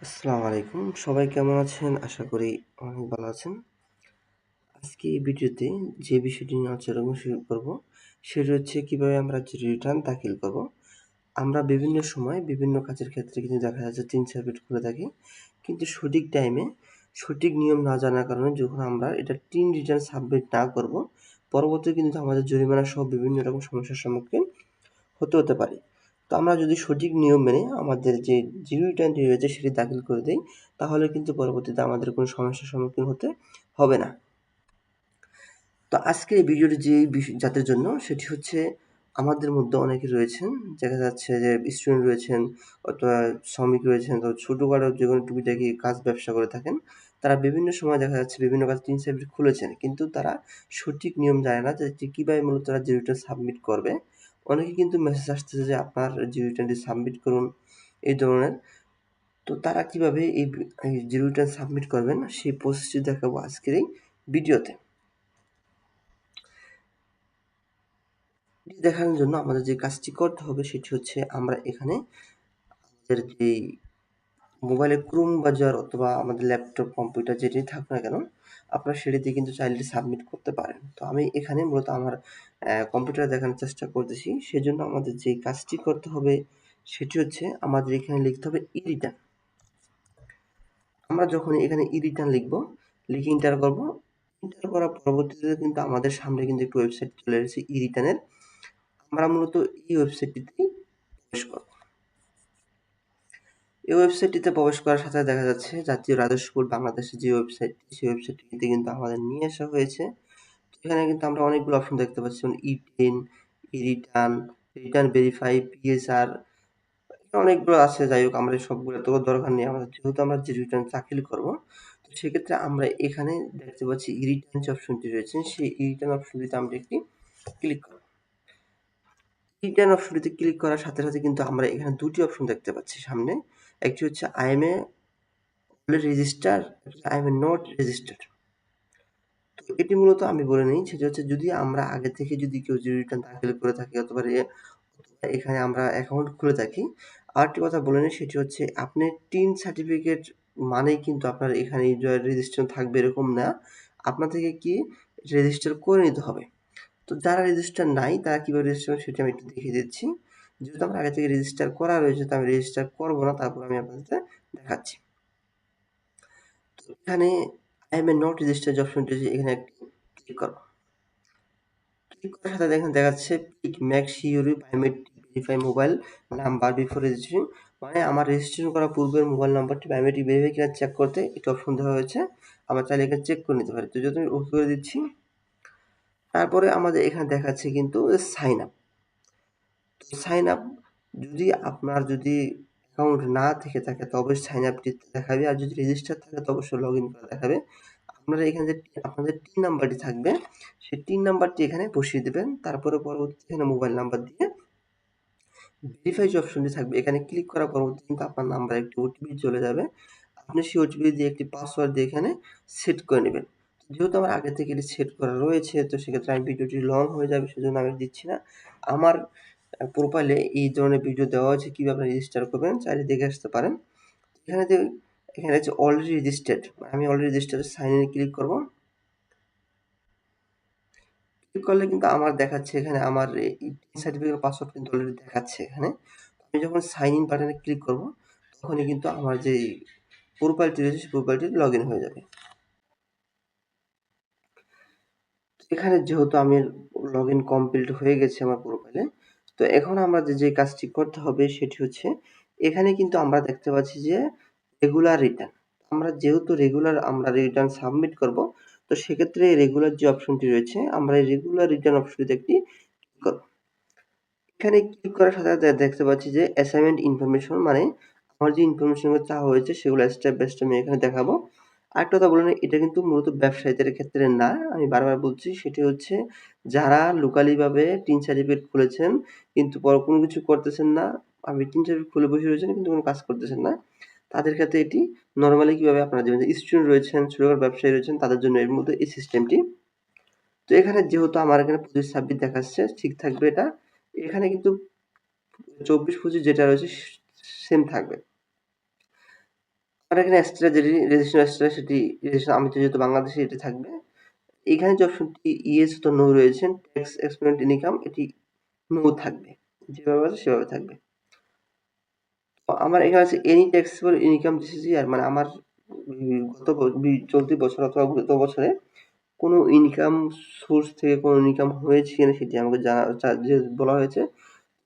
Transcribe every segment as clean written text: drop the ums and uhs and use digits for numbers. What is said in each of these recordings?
আসসালামু আলাইকুম। সবাই কেমন আছেন? আশা করি অনেক ভালো আছেন। আজকে এই ভিডিওতে যে বিষয়টি নিয়ে আলোচনা শুরু করব, সেটা হচ্ছে কিভাবে আমরা যে রিটার্ন দাখিল করব। আমরা বিভিন্ন সময় বিভিন্ন কাজের ক্ষেত্রে কিন্তু দেখা যাচ্ছে ৩-৪ মিনিট করে থাকি। কিন্তু সঠিক টাইমে সঠিক নিয়ম না জানার কারণে যখন আমরা এটা রিটার্ন সাবমিট না করব, পরবর্তীতে কিন্তু আমাদের জরিমানা সহ বিভিন্ন রকম সমস্যার সম্মুখীন হতে পারে। তো আমরা যদি সঠিক নিয়ম মেনে আমাদের যে রিটার্নটি রয়েছে সেটি দাখিল করে দেই, তাহলে কিন্তু পরবর্তীতে আমাদের কোনো সমস্যার সম্মুখীন হতে হবে না। তো আজকের এই ভিডিওটি যে জাতির জন্য সেটি হচ্ছে আমাদের মধ্যে অনেকে রয়েছেন, দেখা যাচ্ছে যে স্টুডেন্ট রয়েছেন অথবা শ্রমিক রয়েছেন, তো ছোটখাটো যেকোনো টুকিটাকি কাজ ব্যবসা করে থাকেন। তারা বিভিন্ন সময় দেখা যাচ্ছে বিভিন্ন কাজ ৩-৪ মিনিট খুলেছেন। কিন্তু তারা সঠিক নিয়ম জানে না যে কিভাবে মূলত তারা রিটার্ন সাবমিট করবে। অনেকে কিন্তু মেসেজ আসতেছে যে আপনার রিটার্নটি সাবমিট করুন, এই ধরনের। তো তারা কিভাবে এই রিটার্ন সাবমিট করবেন সেই প্রসেসটি দেখাবো আজকের এই ভিডিওতে। এটি দেখানোর জন্য আমাদের যে কাজটি করতে হবে সেটি হচ্ছে আমরা এখানে আমাদের যেই মোবাইলে ক্রোম ব্রাউজার অথবা আমাদের ল্যাপটপ, কম্পিউটার যেটাই থাকুক না কেন, আপনারা সেটি দিয়ে কিন্তু চাইলে সাবমিট করতে পারেন। তো আমি এখানে মূলত আমার কম্পিউটারে দেখানোর চেষ্টা করতেছি। সেজন্য আমাদের যে কাজটি করতে হবে সেটি হচ্ছে আমাদের এখানে লিখতে হবে ই-রিটার্ন। আমরা যখন এখানে ই-রিটার্ন লিখবো, লিখে এন্টার করব। এন্টার করার পরবর্তীতে কিন্তু আমাদের সামনে কিন্তু একটি ওয়েবসাইট চলে এসেছে ই-রিটার্নের। আমরা মূলত এই ওয়েবসাইটটিতেই প্রবেশ করব। এই ওয়েবসাইটটিতে প্রবেশ করার সাথে দেখা যাচ্ছে জাতীয় রাজস্ব বোর্ড বাংলাদেশের যে ওয়েবসাইটটি, সেই ওয়েবসাইটটিতে কিন্তু আমাদের নিয়ে আসা হয়েছে। এখানে কিন্তু আমরা অনেকগুলো অপশন দেখতে পাচ্ছি, যেমন ই-10, ই-রিটার্ন, রিটার্ন ভেরিফাই, পিএসআর, অনেকগুলো আছে। যাই হোক, আমরা সবগুলো তো দরকার নেই। আমাদের যেহেতু আমরা যে রিটার্ন দাখিল করব, তো সেক্ষেত্রে আমরা এখানে দেখতে পাচ্ছি ই-রিটার্ন যে অপশনটি রয়েছে, সেই ই-রিটার্ন অপশনটিতে আমরা একটি ক্লিক করব। ই-রিটার্ন অপশনটিতে ক্লিক করার সাথে সাথে কিন্তু আমরা এখানে দুটি অপশন দেখতে পাচ্ছি সামনে। একটি হচ্ছে I M A already register, I M A not registered. তো এটি মূলত আমি বলে নেই, সেটা হচ্ছে যদি আমরা আগে থেকে যদি কেউ রিটার্ন দাখিল করে থাকি অথবা এখানে আমরা অ্যাকাউন্ট খুলে থাকি। আরেকটি কথা বলে নিই, সেটি হচ্ছে আপনি টিন সার্টিফিকেট মানেই কিন্তু আপনার এখানে রেজিস্ট্রেশন থাকবে এরকম না। আপনার থেকে কি রেজিস্টার করে নিতে হবে। তো যারা রেজিস্টার নাই তারা কিভাবে রেজিস্টার করবেন সেটা আমি একটু দেখিয়ে দিচ্ছি। যেহেতু আমার আগে থেকে রেজিস্টার করা রয়েছে, তো আমি রেজিস্টার করব না, তারপর আমি আপনাদের দেখাচ্ছি। তো এখানে I M A not registered যে অপশনটি আছে, এখানে একটি ক্লিক করব। ক্লিক করার সাথে দেখেন দেখাচ্ছে pick make sure biometric verify mobile number before registration, মানে আমার রেজিস্ট্রেশন করার পূর্বের মোবাইল নাম্বারটি বায়োমেট্রিক ভেরিফাই কিনা চেক করতে একটি অপশন দেওয়া হয়েছে। আমরা চাইলে এখানে চেক করে নিতে পারি। তো যদি আমি ওকে করে দিচ্ছি, তারপরে আমাদের এখানে দেখাচ্ছে কিন্তু সাইন আপ। তো সাইন আপ, যদি আপনার যদি অ্যাকাউন্ট না থেকে থাকে তো অবশ্যই সাইন আপটি দেখাবে, আর যদি রেজিস্টার থাকে তো অবশ্যই লগ ইন করা দেখাবে। আপনারা এখানে যে আপনাদের টিন নাম্বারটি থাকবে, সেই টিন নাম্বারটি এখানে বসিয়ে দেবেন। তারপরে পরবর্তীতে এখানে মোবাইল নাম্বার দিয়ে ভেরিফাই যে অপশনটি থাকবে, এখানে ক্লিক করার পরবর্তী কিন্তু আপনার নাম্বারে একটি ওটিপি চলে যাবে। আপনি সেই ওটিপি দিয়ে একটি পাসওয়ার্ড দিয়ে এখানে সেট করে নেবেন। যেহেতু আমার আগে থেকে এটি সেট করা রয়েছে, তো সেক্ষেত্রে আমি ভিডিওটি লং হয়ে যাবে, সেজন্য আমি দিচ্ছি না। আমার প্রোফাইলে এই ধরনের ভিডিও দেওয়া আছে কিভাবে আপনি রেজিস্টার করবেন, চাইলে দেখে আসতে পারেন। এখানে যে এখানে হচ্ছে অলরেডি রেজিস্টার্ড, আমি অলরেডি রেজিস্টার্ড সাইন ইনে ক্লিক করব। ক্লিক করলে কিন্তু আমার দেখাচ্ছে এখানে আমার সার্টিফিকেট পাসওয়ার্ড কিন্তু অলরেডি দেখাচ্ছে এখানে। আমি যখন সাইন ইন বাটনে ক্লিক করব, তখনই কিন্তু আমার যে প্রোফাইলটি রয়েছে সেই প্রোফাইলটি লগ ইন হয়ে যাবে। এখানে যেহেতু আমি লগ ইন কমপ্লিট হয়ে গেছে আমার প্রোফাইলে, তো এখন আমরা যে কাজটি করতে হবে সেটি হচ্ছে এখানে কিন্তু আমরা দেখতে পাচ্ছি যে রেগুলার রিটার্ন। আমরা যেহেতু আমরা রিটার্ন সাবমিট করব, তো সেক্ষেত্রে রেগুলার যে অপশনটি রয়েছে আমরা এই রেগুলার রিটার্ন অপশনটিতে একটি ক্লিক করব। এখানে ক্লিক করার সাথে সাথে দেখতে পাচ্ছি যে অ্যাসাইনমেন্ট ইনফরমেশন, মানে আমার যে ইনফরমেশনগুলো চাওয়া হয়েছে সেগুলো স্টেপ বাই স্টেপ আমি এখানে দেখাবো। আরেকটা কথা বলে নিই, এটা কিন্তু মূলত ব্যবসায়ীদের ক্ষেত্রে না। আমি বারবার বলছি, সেটি হচ্ছে যারা লোকালি ভাবে টিন সার্টিফিকেট খুলেছেন কিন্তু কোনো কিছু করতেছেন না। আমি টিন সার্টিফিকেট খুলে বসে রয়েছেন কিন্তু কোনো কাজ করতেছেন না। তাদের ক্ষেত্রে এটি নরমালি কিভাবে আপনারা দেবেন, স্টুডেন্ট রয়েছেন, ছোটখাটো ব্যবসায়ী রয়েছেন, তাদের জন্য এর মধ্যে এই সিস্টেমটি। তো এখানে যেহেতু আমার এখানে 25-26 দেখাচ্ছে, ঠিক থাকবে এটা। এখানে কিন্তু 24-25 যেটা রয়েছে সেম থাকবে। আমার এখানে এক্সট্রা যেটি রেজিস্ট্রেশন এক্সট্রা সেটি রেজিস্ট্রেশন আমি তো যেহেতু বাংলাদেশে এটি থাকবে। এখানে যে অপশনটি ইয়েস তো নো রয়েছে ট্যাক্স এক্সপেরিমেন্ট ইনকাম এটি নো থাকবে, যেভাবে আছে সেভাবে থাকবে। তো আমার এখানে আছে any taxable income this is year, মানে আমার চলতি বছর অথবা গত বছরে কোনো ইনকাম সোর্স থেকে কোনো ইনকাম হয়েছে কিনা সেটি আমাকে যে বলা হয়েছে।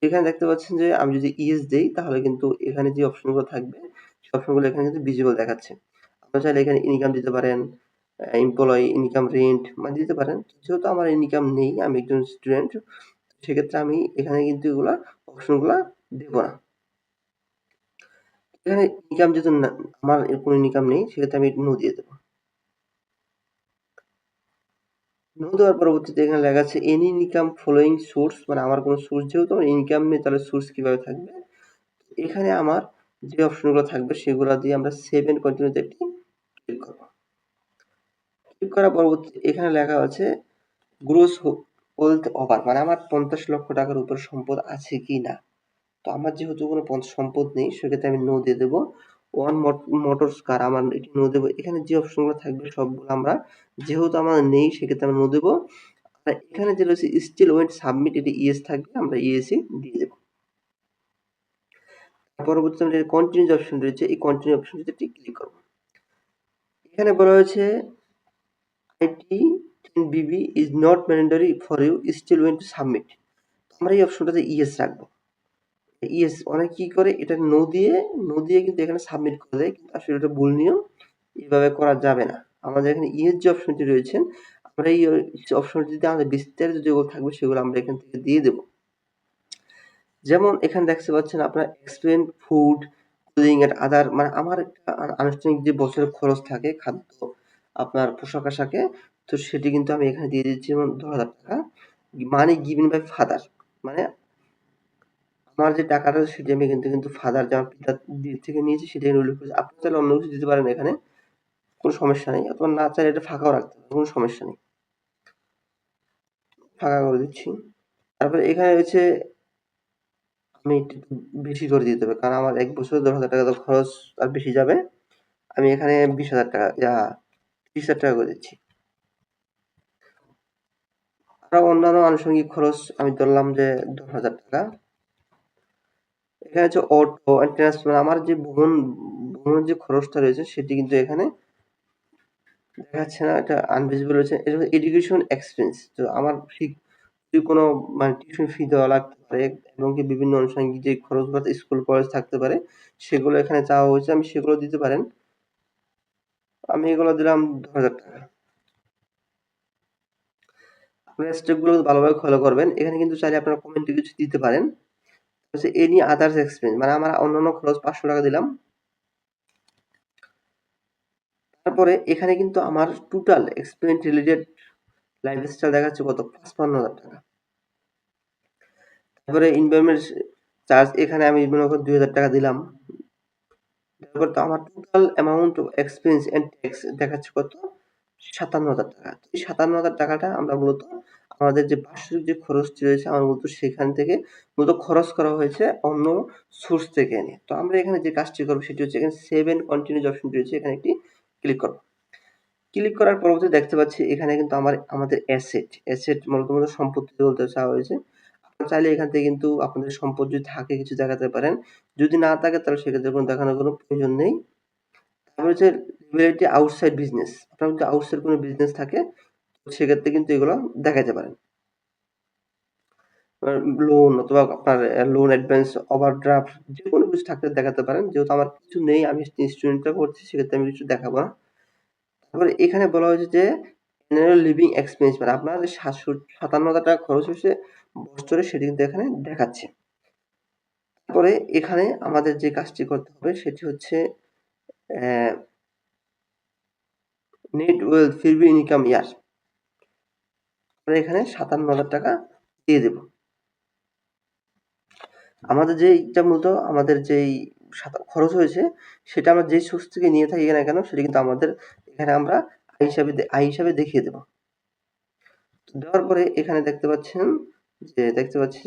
এখানে দেখতে পাচ্ছেন যে আমি যদি ইয়েস দেই তাহলে কিন্তু এখানে যে অপশনগুলো থাকবে সেই অপশনগুলো এখানে কিন্তু ভিজিবল দেখাচ্ছে। আপনারা চাইলে এখানে ইনকাম দিতে পারেন, এমপ্লয়ি ইনকাম রেন্ট মানে দিতে পারেন। যেহেতু আমার ইনকাম নেই, আমি একজন স্টুডেন্ট, সেক্ষেত্রে আমি এখানে কিন্তু এগুলা অপশনগুলা দেব না। এখানে ইনকাম যেহেতু আমার কোনো ইনকাম নেই সেক্ষেত্রে আমি নো দিয়ে দেবো। নো দেওয়ার পরবর্তীতে এখানে লেখা আছে এনি ইনকাম ফলোয়িং সোর্স, মানে আমার কোনো সোর্স যেহেতু আমার ইনকাম নেই তাহলে সোর্স কিভাবে থাকবে। এখানে আমার যে অপশনগুলো থাকবে সেগুলো দিয়ে আমরা সেভ এন্ড কন্টিনিউতে একটি ক্লিক করব। ক্লিক করার পরবর্তীতে এখানে লেখা আছে গ্রোস ওয়েলথ ওভার, মানে আমার 50 লক্ষ টাকার উপর সম্পদ আছে কি না। তো আমার যেহেতু কোনো সম্পদ নেই সেক্ষেত্রে আমি নো দিয়ে দেবো। ওয়ান মোটরস কার আমার এটি নো দেবো। এখানে যে অপশনগুলো থাকবে সবগুলো আমরা যেহেতু আমার নেই সেক্ষেত্রে আমরা নো দেবো। আর এখানে যে রয়েছে স্টিল ওয়েট সাবমিট এটি ইয়েস থাকবে, আমরা ইয়েসই দিয়ে দেবো। পরবর্তীতে আমরা কন্টিনিউ যে অপশন রয়েছে এই কন্টিনিউ অপশনটিতে ক্লিক করব। এখানে বলা হয়েছে IT 10 BB is not mandatory for you still wait to submit. আমরা এই অপশনটাতে ইয়েস রাখবো। ইয়েস অনেক কি করে এটা নো দিয়ে কিন্তু এখানে সাবমিট করে দেয়, কিন্তু আসলে এটা ভুল নিয়ম, এইভাবে করা যাবে না। আমাদের এখানে ইয়েস যে অপশনটি রয়েছেন আমরা এই অপশনটিতে আমাদের বিস্তারিত যেগুলো থাকবে সেগুলো আমরা এখান থেকে দিয়ে দেব। যেমন এখানে দেখতে পাচ্ছেন আপনার এক্সপেন্স ফুড ক্লোদিং এর আদার, মানে আমার একটা আনুষ্ঠানিক যে বছরের খরচ থাকে খাদ্য আপনার পোশাক আশাকে, তো সেটি কিন্তু আমি এখানে দিয়ে দিচ্ছি যেমন 10,000 টাকা। মানি গিভেন বাই ফাদার, মানে আমার যে টাকাটা সেটি আমি কিন্তু ফাদার যে আমার পিতার দিক থেকে নিয়েছি সেটা এখানে উল্লেখ করেছি। আপনি চাইলে অন্য কিছু দিতে পারেন এখানে, কোনো সমস্যা নেই, অথবা না চাইলে এটা ফাঁকাও রাখতে পারেন, কোনো সমস্যা নেই। ফাঁকা করে দিচ্ছি। তারপরে এখানে রয়েছে আমি একটু বেশি করে দিতে হবে, কারণ আমার ১ বছরে ১০,০০০ টাকা তো খরচ আর বেশি যাবে। আমি এখানে ২০,০০০ টাকা ৩০,০০০ টাকা করে দিচ্ছি। আরো অন্যান্য আনুষঙ্গিক খরচ আমি ধরলাম যে ১০,০০০ টাকা। এখানে হচ্ছে অটো অ্যান্ড ট্রান্সপোর্ট, আমার যে ভ্রমণের যে খরচটা রয়েছে সেটি কিন্তু এখানে দেখাচ্ছে না, এটা আনভিজিবল রয়েছে। এটা হচ্ছে এডুকেশন এক্সপেন্স, তো আমার যদি কোনো মানে টিউশন ফি দেওয়া লাগতে পারে এবং কি বিভিন্ন আনুষঙ্গিক যে খরচগুলো স্কুল কলেজ থাকতে পারে সেগুলো এখানে চাওয়া হয়েছে, আমি সেগুলো দিতে পারেন। আমি এগুলো দিলাম ১০,০০০ টাকা। আপনারা স্টেপগুলো ভালোভাবে ফলো করবেন। এখানে কিন্তু চাইলে আপনারা কমেন্টে কিছু দিতে পারেন। হচ্ছে এনি আদার্স এক্সপেন্স, মানে আমার অন্যান্য খরচ ৫০০ টাকা দিলাম। তারপরে এখানে কিন্তু আমার টোটাল এক্সপেন্স রিলেটেড লাইফস্টাইল দেখাচ্ছে কত ৫৫,০০০ টাকা। তারপরে এনভায়রনমেন্ট চার্জ এখানে আমি মনে করেন ২,০০০ টাকা দিলাম। তারপর তো আমার total amount of expense and tax দেখাচ্ছে কত ৫৭,০০০ টাকা। এই ৫৭,০০০ টাকাটা আমরা মূলত আমাদের যে বার্ষিক যে খরচটি রয়েছে আমার মূলত সেখান থেকে মূলত খরচ করা হয়েছে অন্য সোর্স থেকে এনে। তো আমরা এখানে যে কাজটি করব সেটি হচ্ছে এখানে সেভ এন্ড কন্টিনিউ যে অপশনটি রয়েছে এখানে একটি ক্লিক করব। ক্লিক করার পরবর্তীতে দেখতে পাচ্ছি এখানে কিন্তু আমাদের অ্যাসেট মূলত সম্পত্তি বলতে চাওয়া হয়েছে। আপনারা চাইলে এখান থেকে কিন্তু আপনাদের সম্পদ যদি থাকে কিছু দেখাতে পারেন। যদি না থাকে তাহলে সেক্ষেত্রে কোনো দেখানোর কোনো প্রয়োজন নেই। তারপর হচ্ছে লিবিলিটি আউটসাইড বিজনেস। আপনার যদি আউটসাইড কোনো বিজনেস থাকে সেক্ষেত্রে কিন্তু এগুলো দেখাইতে পারেন। লোন অথবা আপনার লোন অ্যাডভান্স, ওভারড্রাফট যেকোনো কিছু থাকলে দেখাতে পারেন। যেহেতু আমার কিছু নেই আমি স্টুডেন্টরা করছি সেক্ষেত্রে আমি কিছু দেখাবো না। তারপরে এখানে বলা হয়েছে যে অ্যানুয়াল লিভিং এক্সপেন্স, মানে আপনার যে ৫৭,০০০ টাকা খরচ হয়েছে বছরে সেটি কিন্তু এখানে দেখাচ্ছে। তারপরে এখানে আমাদের যে কাজটি করতে হবে সেটি হচ্ছে নেট ওয়েলথ ফিরবি ইনকাম ইয়ার, আমরা এখানে ৫৭,০০০ টাকা দিয়ে দেব। আমাদের যেইটা মূলত আমাদের যেই খরচ হয়েছে সেটা আমরা যেই সোর্স থেকে নিয়ে থাকি না কেন সেটা কিন্তু আমাদের এখানে আমরা আয় হিসাবে দেখিয়ে দেব। দেওয়ার পরে এখানে দেখতে পাচ্ছি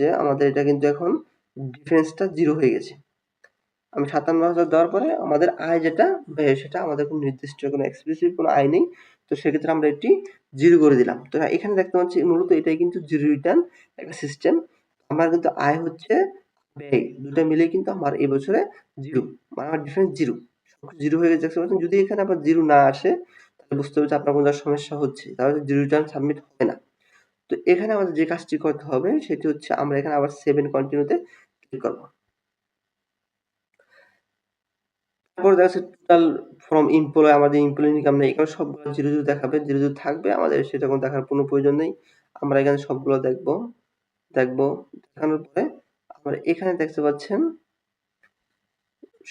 যে আমাদের এটা কিন্তু এখন ডিফারেন্সটা 0 হয়ে গেছে। আমি 57,000 দেওয়ার পরে আমাদের আয় যেটা সেটা আমাদের কোনো নির্দিষ্ট কোনো এক্সপ্লিসিট কোনো আয় নেই। তো সেক্ষেত্রে আমরা এটি 0 করে দিলাম। তো এখানে দেখতে পাচ্ছি মূলত এটাই কিন্তু জিরো রিটার্ন একটা সিস্টেম। আমার কিন্তু আয় হচ্ছে ব্যয় দুটা মিলেই কিন্তু আমার এই বছরে 0, মানে আমার ডিফারেন্স 0, সবকিছু 0 হয়ে গেছে দেখতে পাচ্ছেন। যদি এখানে আবার 0 না আসে তাহলে বুঝতে হবে যে আপনার কোনো সমস্যা হচ্ছে, তাহলে জিরো রিটার্ন সাবমিট হবে না। তো এখানে আমাদের যে কাজটি করতে হবে সেটি হচ্ছে আমরা এখানে আবার সেভ এন্ড কন্টিনিউতে ক্লিক করব। তারপরে দেখা যাচ্ছে টোটাল ফ্রম এমপ্লয়, আমাদের এমপ্লয়ি ইনকাম নেই, এখানে সবগুলো 0 0 দেখাবে, 0 0 থাকবে, আমাদের সেটা কোনো দেখার কোনো প্রয়োজন নেই। আমরা এখানে সবগুলো দেখবো, দেখানোর পরে আমরা এখানে দেখতে পাচ্ছেন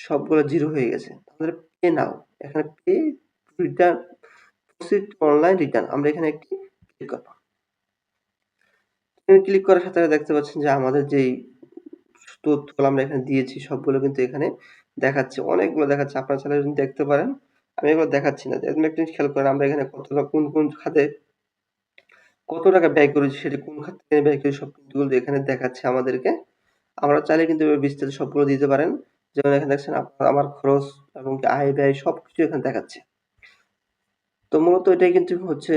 সবগুলো 0 হয়ে গেছে। আমাদের পে নাও, এখানে pay return proceed online return, আমরা এখানে একটি ক্লিক করব। ক্লিক করার সাথে সাথে দেখতে পাচ্ছেন যে আমাদের যেই তথ্যগুলো আমরা এখানে দিয়েছি সবগুলো কিন্তু এখানে দেখাচ্ছে, অনেকগুলো দেখাচ্ছে, আপনারা চাইলে কিন্তু দেখতে পারেন। আমি এগুলো দেখাচ্ছি না, আপনি একটা জিনিস খেয়াল করেন আমরা এখানে কতটা কোন খাতে কত টাকা ব্যয় করেছি, সেটা কোন খাত থেকে ব্যয় করেছি সব কিন্তু এখানে দেখাচ্ছে আমাদেরকে। আমরা চাইলে কিন্তু এভাবে বিস্তারিত সবগুলো দিতে পারেন। যেমন এখানে দেখছেন আপনার আমার খরচ এবং আয় ব্যয় সবকিছু এখানে দেখাচ্ছে। তো মূলত এটাই কিন্তু হচ্ছে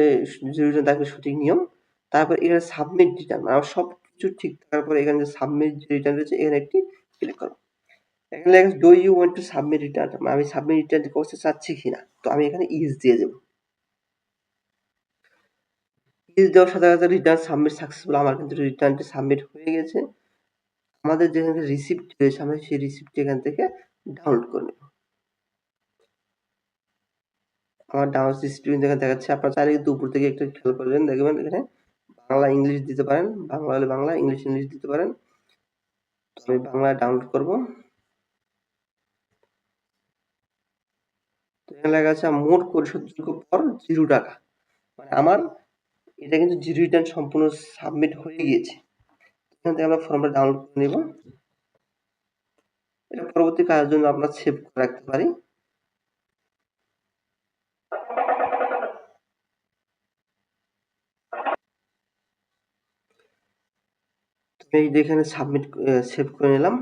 দেখবে সঠিক নিয়ম। তারপর এখানে সাবমিট রিটার্ন, আমার সবকিছু ঠিক থাকার পরে এখানে যে সাবমিট রিটার্ন রয়েছে এখানে একটি ক্লিক করব। এখানে লেখা আছে do you want to submit return, আমি সাবমিট রিটার্ন করতে চাচ্ছি কিনা। তো আমি এখানে ইয়েস দিয়ে দেব। ইয়েস দেওয়ার সাথে সাথে রিটার্ন সাবমিট সাকসেসফুল, আমার কিন্তু রিটার্নটি সাবমিট হয়ে গেছে। আমাদের যেখানে রিসিপ্ট রয়েছে আমরা সেই রিসিপ্টটি এখান থেকে ডাউনলোড করে নেব। আমার ডাউনলোড রিসিপ্ট এখানে দেখাচ্ছে, আপনারা চাইলে কিন্তু উপর থেকে একটু খেয়াল করবেন, দেখবেন এখানে বাংলা ইংলিশ দিতে পারেন, বাংলা হলে বাংলা, ইংলিশ দিতে পারেন। তো আমি বাংলায় ডাউনলোড করব। তো এখানে লেখা আছে মোট পরিশোধযোগ্য পর 0 টাকা, মানে আমার এটা কিন্তু জিরো রিটার্ন সম্পূর্ণ সাবমিট হয়ে গিয়েছে। এখান থেকে আমরা ফর্মটা ডাউনলোড করে নেব। এটা পরবর্তী কাজের জন্য আমরা সেভ করে রাখতে পারি। এই যে এখানে সাবমিট সেভ করে নিলাম।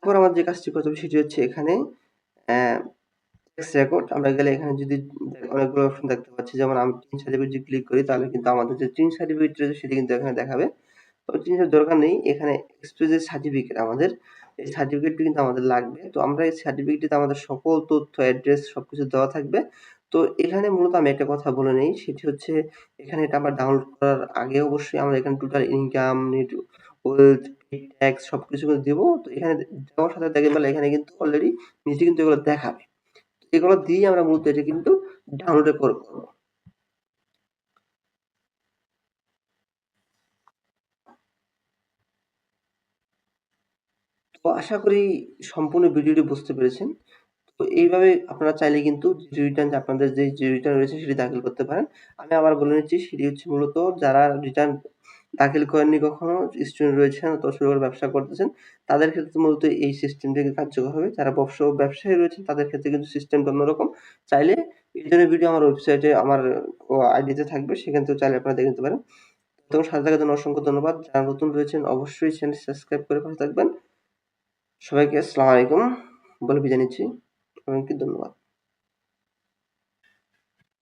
তারপর আমার যে কাজটি করতে হবে সেটি হচ্ছে এখানে ট্যাক্স রেকর্ড, আমরা গেলে এখানে যদি অনেকগুলো অপশন দেখতে পাচ্ছি, যেমন আমি টিন সার্টিফিকেট যদি ক্লিক করি তাহলে কিন্তু আমাদের যে টিন সার্টিফিকেট রয়েছে সেটি কিন্তু এখানে দেখাবে। তবে টিনের দরকার নেই, এখানে এক্সপ্রেস সার্টিফিকেট আমাদের, এই সার্টিফিকেটটি কিন্তু আমাদের লাগবে। তো আমরা এই সার্টিফিকেটটিতে আমাদের সকল তথ্য, অ্যাড্রেস সবকিছু দেওয়া থাকবে। তো এখানে মূলত আমি একটা কথা বলে নেই, সেটি হচ্ছে এখানে এটা আমরা ডাউনলোড করার আগে অবশ্যই আমরা এখানে total income, net wealth, tax সবকিছু কিন্তু দেবো। তো এখানে দেওয়ার সাথে দেখবেন এখানে কিন্তু অলরেডি নিচে কিন্তু এগুলো দেখাবে। এগুলো দিয়ে আমরা মূলত এটা কিন্তু ডাউনলোড করব। তো আশা করি সম্পূর্ণ ভিডিওটি বুঝতে পেরেছেন। তো এইভাবে আপনারা চাইলে কিন্তু যে রিটার্ন আপনাদের যে রিটার্ন রয়েছে সেটি দাখিল করতে পারেন। আমি আবার বলে নিচ্ছি, সেটি হচ্ছে মূলত যারা রিটার্ন দাখিল করেননি কখনো, স্টুডেন্ট রয়েছেন অথবা শুরু করে ব্যবসা করতেছেন, তাদের ক্ষেত্রে মূলত এই সিস্টেমটি কার্যকর হবে। যারা ব্যবসায়ী রয়েছেন তাদের ক্ষেত্রে কিন্তু সিস্টেমটা অন্যরকম। চাইলে এই ধরনের ভিডিও আমার ওয়েবসাইটে আমার আইডিতে থাকবে, সেখান থেকে চাইলে আপনারা দেখে নিতে পারেন। তখন সাথে থাকার জন্য অসংখ্য ধন্যবাদ। যারা নতুন রয়েছেন অবশ্যই চ্যানেলটি সাবস্ক্রাইব করে পাশে থাকবেন। সবাইকে আসসালামু আলাইকুম বলে বিদায় নিচ্ছি। অনেক ধন্যবাদ।